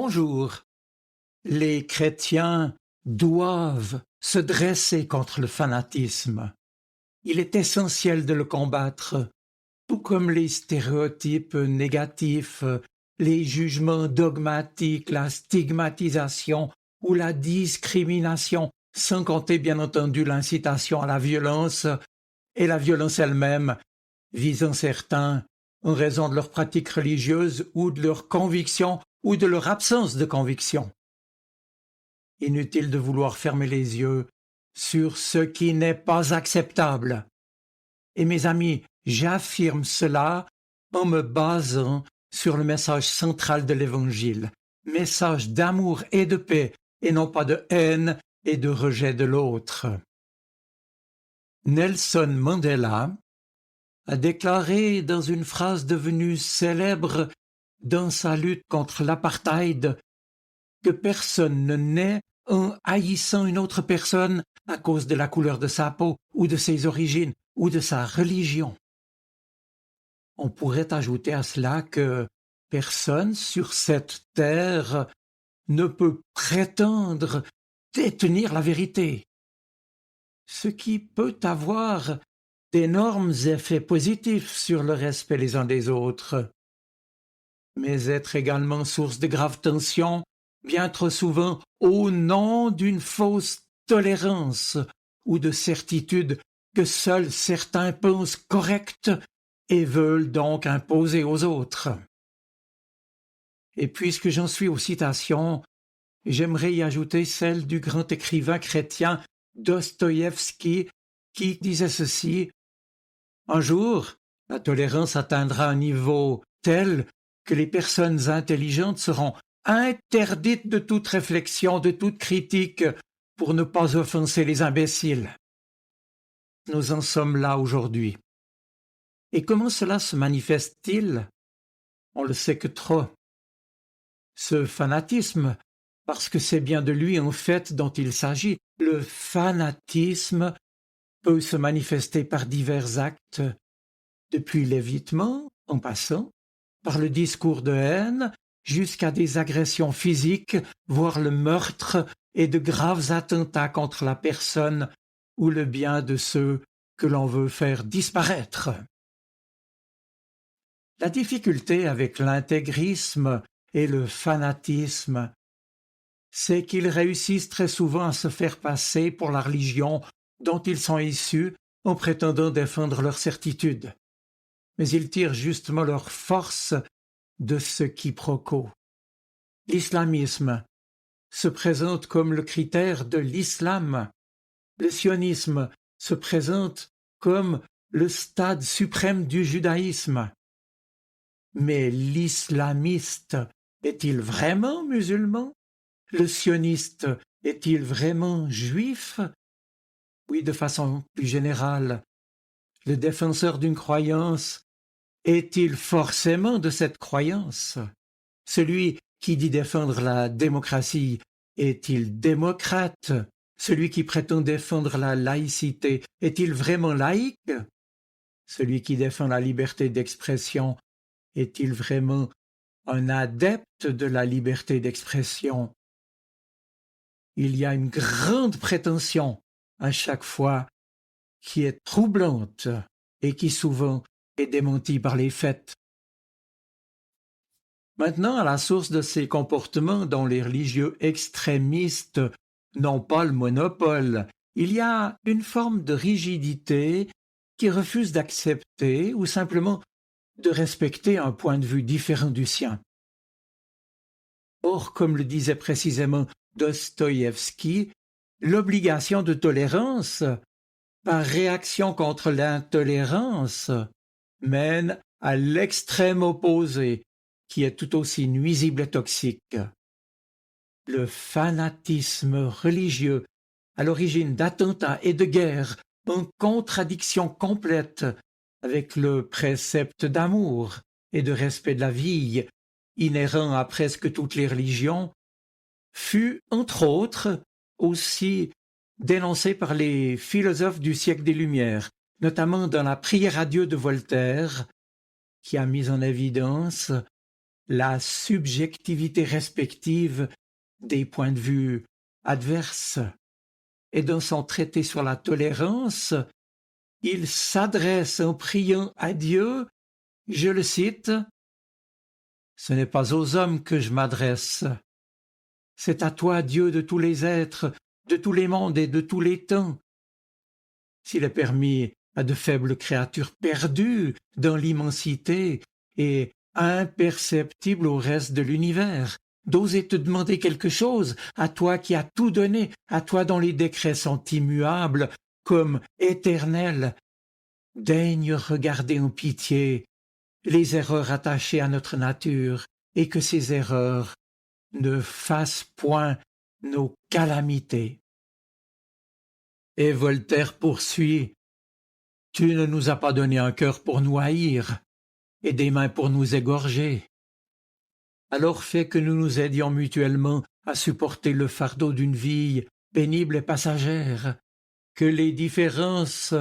Bonjour. Les chrétiens doivent se dresser contre le fanatisme. Il est essentiel de le combattre, tout comme les stéréotypes négatifs, les jugements dogmatiques, la stigmatisation ou la discrimination, sans compter bien entendu l'incitation à la violence et la violence elle-même, visant certains en raison de leurs pratiques religieuses ou de leurs convictions ou de leur absence de conviction. Inutile de vouloir fermer les yeux sur ce qui n'est pas acceptable. Et mes amis, j'affirme cela en me basant sur le message central de l'Évangile, message d'amour et de paix, et non pas de haine et de rejet de l'autre. Nelson Mandela a déclaré dans une phrase devenue célèbre dans sa lutte contre l'apartheid que personne ne naît en haïssant une autre personne à cause de la couleur de sa peau ou de ses origines ou de sa religion. On pourrait ajouter à cela que personne sur cette terre ne peut prétendre détenir la vérité, ce qui peut avoir d'énormes effets positifs sur le respect les uns des autres, mais être également source de graves tensions, bien trop souvent au nom d'une fausse tolérance ou de certitude que seuls certains pensent correcte et veulent donc imposer aux autres. Et puisque j'en suis aux citations, j'aimerais y ajouter celle du grand écrivain chrétien Dostoïevski qui disait ceci: « Un jour, la tolérance atteindra un niveau tel que les personnes intelligentes seront interdites de toute réflexion, de toute critique, pour ne pas offenser les imbéciles. » Nous en sommes là aujourd'hui. Et comment cela se manifeste-t-il? On le sait que trop. Ce fanatisme, parce que c'est bien de lui en fait dont il s'agit, le fanatisme peut se manifester par divers actes, depuis l'évitement, en passant, par le discours de haine, jusqu'à des agressions physiques, voire le meurtre et de graves attentats contre la personne ou le bien de ceux que l'on veut faire disparaître. La difficulté avec l'intégrisme et le fanatisme, c'est qu'ils réussissent très souvent à se faire passer pour la religion dont ils sont issus en prétendant défendre leur certitude. Mais ils tirent justement leur force de ce quiproquo. L'islamisme se présente comme le critère de l'islam. Le sionisme se présente comme le stade suprême du judaïsme. Mais l'islamiste est-il vraiment musulman? Le sioniste est-il vraiment juif? Oui, de façon plus générale, le défenseur d'une croyance est-il forcément de cette croyance? Celui qui dit défendre la démocratie est-il démocrate? Celui qui prétend défendre la laïcité est-il vraiment laïque? Celui qui défend la liberté d'expression est-il vraiment un adepte de la liberté d'expression? Il y a une grande prétention à chaque fois qui est troublante et qui souvent est démentie par les faits. Maintenant, à la source de ces comportements dont les religieux extrémistes n'ont pas le monopole, il y a une forme de rigidité qui refuse d'accepter ou simplement de respecter un point de vue différent du sien. Or, comme le disait précisément Dostoïevski, l'obligation de tolérance, par réaction contre l'intolérance, mène à l'extrême opposé, qui est tout aussi nuisible et toxique. Le fanatisme religieux, à l'origine d'attentats et de guerres, en contradiction complète avec le précepte d'amour et de respect de la vie, inhérent à presque toutes les religions, fut, entre autres, aussi dénoncé par les philosophes du siècle des Lumières, notamment dans la Prière à Dieu de Voltaire, qui a mis en évidence la subjectivité respective des points de vue adverses. Et dans son traité sur la tolérance, il s'adresse en priant à Dieu, je le cite, « Ce n'est pas aux hommes que je m'adresse, c'est à toi, Dieu de tous les êtres, de tous les mondes et de tous les temps. S'il est permis à de faibles créatures perdues dans l'immensité et imperceptibles au reste de l'univers, d'oser te demander quelque chose, à toi qui as tout donné, à toi dont les décrets sont immuables comme éternels, daigne regarder en pitié les erreurs attachées à notre nature et que ces erreurs ne fassent point nos calamités. » Et Voltaire poursuit, « Tu ne nous as pas donné un cœur pour nous haïr et des mains pour nous égorger. Alors fais que nous nous aidions mutuellement à supporter le fardeau d'une vie pénible et passagère, que les différences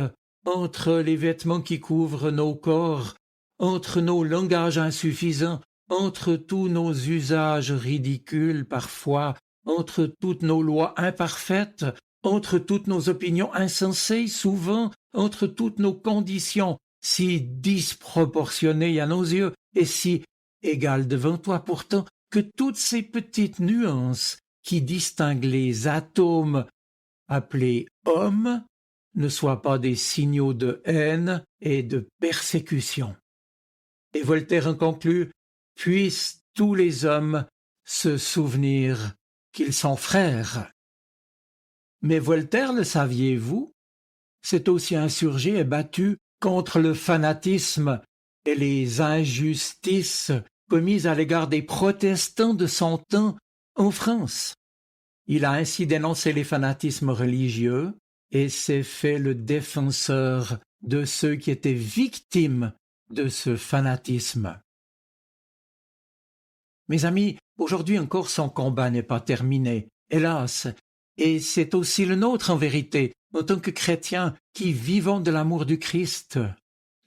entre les vêtements qui couvrent nos corps, entre nos langages insuffisants, entre tous nos usages ridicules parfois, entre toutes nos lois imparfaites, entre toutes nos opinions insensées souvent, entre toutes nos conditions si disproportionnées à nos yeux et si égales devant toi pourtant, que toutes ces petites nuances qui distinguent les atomes appelés hommes ne soient pas des signaux de haine et de persécution. » Et Voltaire en conclut, « Puissent tous les hommes se souvenir qu'ils sont frères. » Mais Voltaire, le saviez-vous, s'est aussi insurgé et battu contre le fanatisme et les injustices commises à l'égard des protestants de son temps en France. Il a ainsi dénoncé les fanatismes religieux et s'est fait le défenseur de ceux qui étaient victimes de ce fanatisme. Mes amis, aujourd'hui encore son combat n'est pas terminé, hélas, et c'est aussi le nôtre en vérité, en tant que chrétiens qui vivons de l'amour du Christ.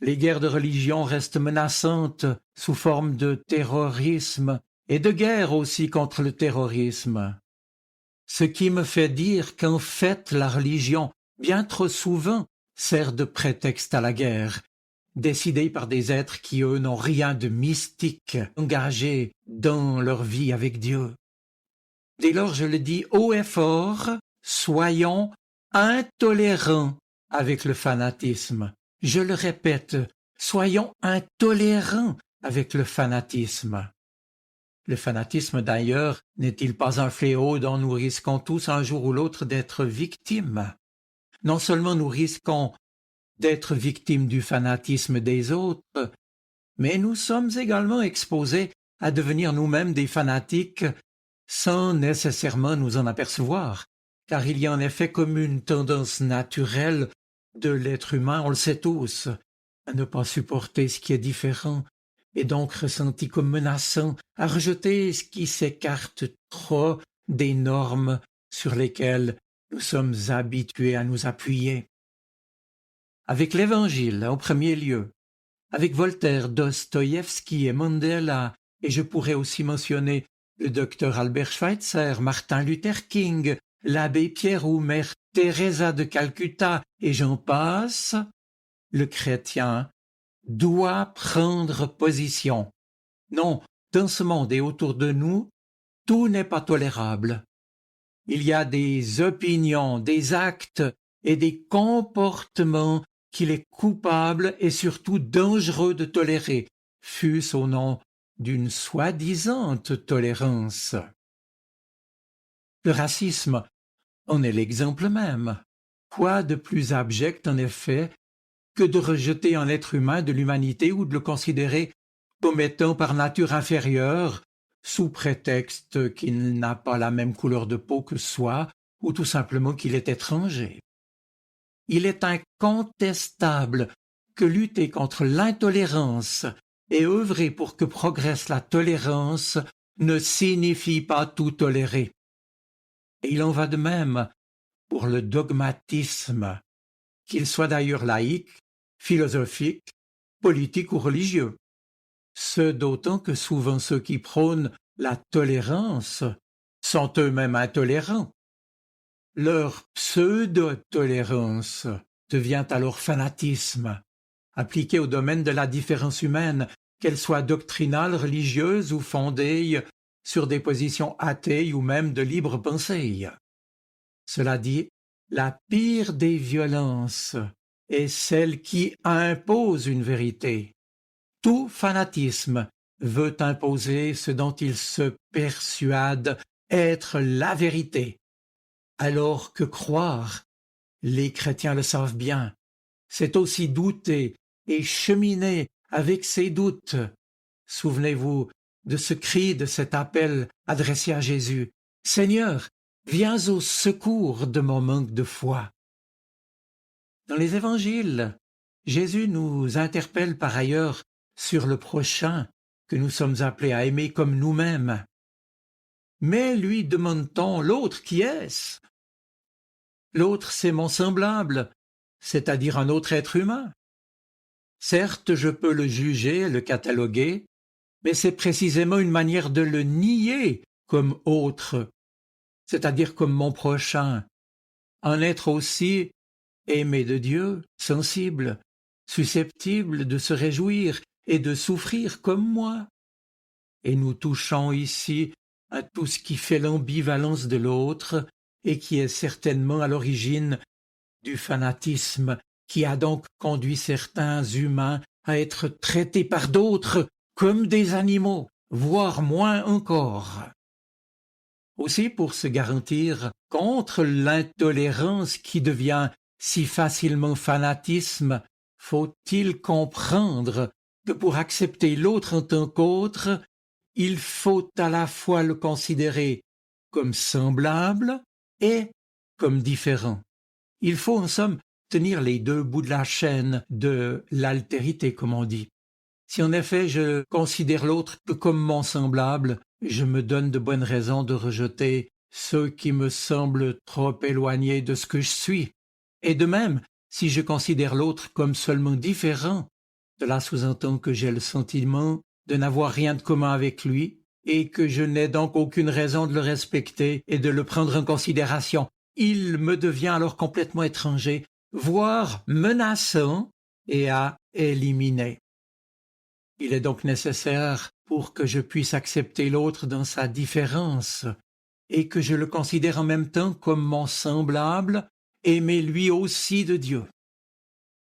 Les guerres de religion restent menaçantes sous forme de terrorisme et de guerre aussi contre le terrorisme. Ce qui me fait dire qu'en fait la religion, bien trop souvent, sert de prétexte à la guerre, décidée par des êtres qui, eux, n'ont rien de mystique engagé dans leur vie avec Dieu. Dès lors, je le dis haut et fort, soyons intolérants avec le fanatisme. Je le répète, soyons intolérants avec le fanatisme. Le fanatisme, d'ailleurs, n'est-il pas un fléau dont nous risquons tous un jour ou l'autre d'être victimes? Non seulement nous risquons d'être victimes du fanatisme des autres, mais nous sommes également exposés à devenir nous-mêmes des fanatiques sans nécessairement nous en apercevoir, car il y a en effet comme une tendance naturelle de l'être humain, on le sait tous, à ne pas supporter ce qui est différent, et donc ressenti comme menaçant, à rejeter ce qui s'écarte trop des normes sur lesquelles nous sommes habitués à nous appuyer. Avec l'Évangile en premier lieu, avec Voltaire, Dostoïevski et Mandela, et je pourrais aussi mentionner le docteur Albert Schweitzer, Martin Luther King, l'abbé Pierre ou mère Teresa de Calcutta, et j'en passe, le chrétien doit prendre position. Non, dans ce monde et autour de nous, tout n'est pas tolérable. Il y a des opinions, des actes et des comportements qu'il est coupable et surtout dangereux de tolérer, fût-ce au nom d'une soi-disant tolérance. Le racisme en est l'exemple même. Quoi de plus abject, en effet, que de rejeter un être humain de l'humanité ou de le considérer comme étant par nature inférieur, sous prétexte qu'il n'a pas la même couleur de peau que soi, ou tout simplement qu'il est étranger. Il est incontestable que lutter contre l'intolérance et œuvrer pour que progresse la tolérance ne signifie pas tout tolérer. Et il en va de même pour le dogmatisme, qu'il soit d'ailleurs laïque, philosophique, politique ou religieux. ce d'autant que souvent ceux qui prônent la tolérance sont eux-mêmes intolérants. Leur pseudo-tolérance devient alors fanatisme, appliqué au domaine de la différence humaine, qu'elle soit doctrinale, religieuse ou fondée sur des positions athées ou même de libre pensée. Cela dit, la pire des violences est celle qui impose une vérité. Tout fanatisme veut imposer ce dont il se persuade être la vérité, alors que croire, les chrétiens le savent bien, c'est aussi douter et cheminer avec ces doutes. Souvenez-vous de ce cri, de cet appel adressé à Jésus. « Seigneur, viens au secours de mon manque de foi. » Dans les évangiles, Jésus nous interpelle par ailleurs sur le prochain que nous sommes appelés à aimer comme nous-mêmes. Mais lui demande-t-on, l'autre qui est-ce? L'autre, c'est mon semblable, c'est-à-dire un autre être humain. Certes, je peux le juger, le cataloguer, mais c'est précisément une manière de le nier comme autre, c'est-à-dire comme mon prochain, un être aussi aimé de Dieu, sensible, susceptible de se réjouir et de souffrir comme moi. Et nous touchons ici à tout ce qui fait l'ambivalence de l'autre et qui est certainement à l'origine du fanatisme qui a donc conduit certains humains à être traités par d'autres comme des animaux, voire moins encore. Aussi, pour se garantir contre l'intolérance qui devient si facilement fanatisme, faut-il comprendre que pour accepter l'autre en tant qu'autre, il faut à la fois le considérer comme semblable et comme différent. Il faut en somme tenir les deux bouts de la chaîne de l'altérité, comme on dit. Si en effet je considère l'autre que comme mon semblable, je me donne de bonnes raisons de rejeter ceux qui me semblent trop éloignés de ce que je suis. Et de même, si je considère l'autre comme seulement différent, cela sous-entend que j'ai le sentiment de n'avoir rien de commun avec lui et que je n'ai donc aucune raison de le respecter et de le prendre en considération. Il me devient alors complètement étranger, voire menaçant et à éliminer. Il est donc nécessaire, pour que je puisse accepter l'autre dans sa différence, et que je le considère en même temps comme mon semblable, aimer lui aussi de Dieu.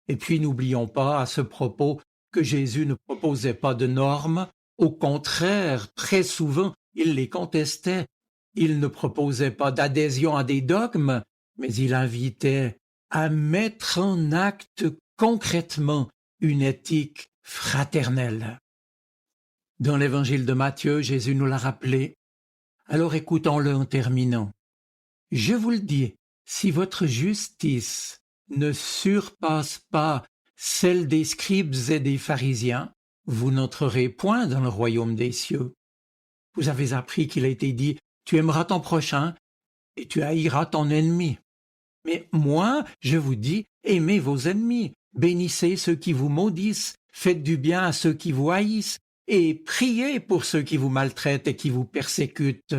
Et puis n'oublions pas à ce propos que Jésus ne proposait pas de normes, au contraire, très souvent, il les contestait. Il ne proposait pas d'adhésion à des dogmes, mais il invitait à mettre en acte concrètement une éthique fraternelle. Dans l'évangile de Matthieu, Jésus nous l'a rappelé. Alors écoutons-le en terminant. « Je vous le dis, si votre justice ne surpasse pas celle des scribes et des pharisiens, vous n'entrerez point dans le royaume des cieux. Vous avez appris qu'il a été dit, tu aimeras ton prochain et tu haïras ton ennemi. Mais moi, je vous dis, aimez vos ennemis, bénissez ceux qui vous maudissent, faites du bien à ceux qui vous haïssent, et priez pour ceux qui vous maltraitent et qui vous persécutent,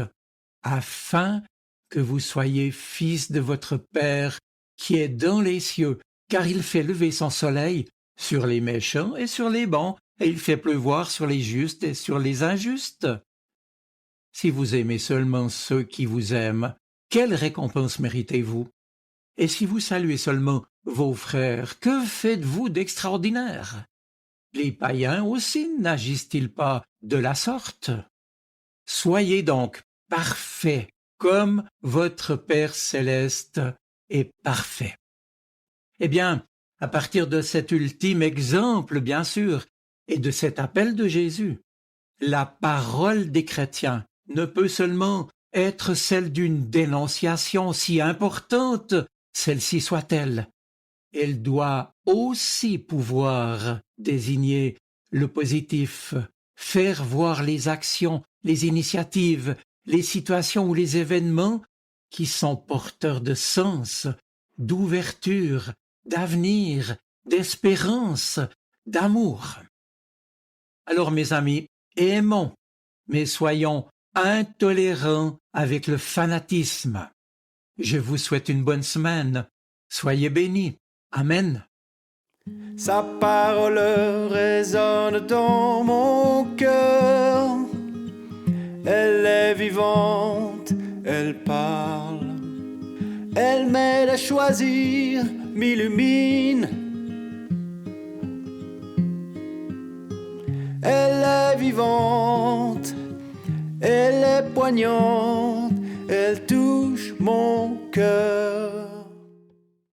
afin que vous soyez fils de votre Père qui est dans les cieux, car il fait lever son soleil sur les méchants et sur les bons, et il fait pleuvoir sur les justes et sur les injustes. Si vous aimez seulement ceux qui vous aiment, quelle récompense méritez-vous? Et si vous saluez seulement vos frères, que faites-vous d'extraordinaire? Les païens aussi n'agissent-ils pas de la sorte? Soyez donc parfaits, comme votre Père céleste est parfait. Eh bien, à partir de cet ultime exemple, bien sûr, et de cet appel de Jésus, la parole des chrétiens ne peut seulement être celle d'une dénonciation si importante, celle-ci soit-elle. Elle doit aussi pouvoir désigner le positif, faire voir les actions, les initiatives, les situations ou les événements qui sont porteurs de sens, d'ouverture, d'avenir, d'espérance, d'amour. Alors mes amis, aimons, mais soyons intolérants avec le fanatisme. Je vous souhaite une bonne semaine. Soyez bénis. Amen. Sa parole résonne dans mon cœur. Elle est vivante, elle parle. Elle m'aide à choisir, m'illumine. Elle est vivante, elle est poignante, elle touche mon cœur.